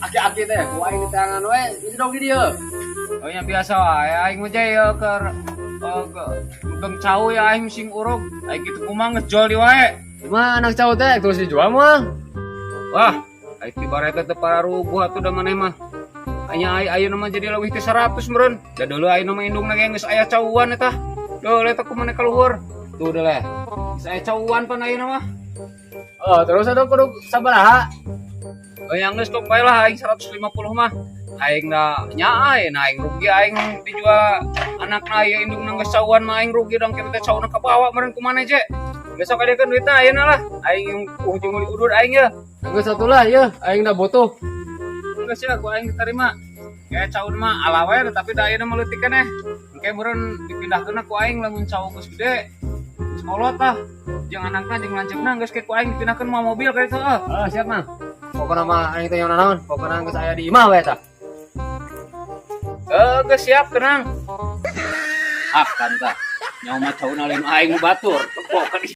Aki-aki teh, ku aing di tangan we, itu dong di dieu. Oh yang biasa wae aing mah jaya ke geng cau ya aing sing urug. Aing kitu kumaha geus jual di wae. Mah anak cau teh terus dijual mah. Wah, aing tibarete teu pararubuh atuh da maneh mah. Anya ayeuna mah jadi leuwih ti 100 meureun. Da deuleu ayeuna mah indungna ge geus aya cauan eta. Deuleu eta kumaneh kaluhur. Tuh deuleu. Geus aya cauan pan ayeuna mah. Oh, terus ada kudu sabaraha? Oh yang geus tok bae lah aing 150 mah. Aing da nyaai na aing rugi aing dijual anakna aya indungna geus cauan mah aing rugi dong kita teh cauna ka bawa meureun kumaneh je. Besok adekeun duitna ayeuna lah. Aing ujung udur aing ya. Geus atulah ieu, aing da butuh. Geus ya ku aing terima. Kayak caun mah ala wae tapi da ayeuna mah leutik keneh. Engke meureun dipindahkeunna ku aing lamun cau geus gede. Geus kolot tah. Jeung anakna jeung lanceukna geus ke ku aing dipindahkeun mah mobil ka ditu Siap mah. Pokona mah aing teh nyaona naon? Pokona geus aya di imah we tah. Geus siap tenang. Akan tah. Nyawa mah cauna lain aing batur. Tepok ka di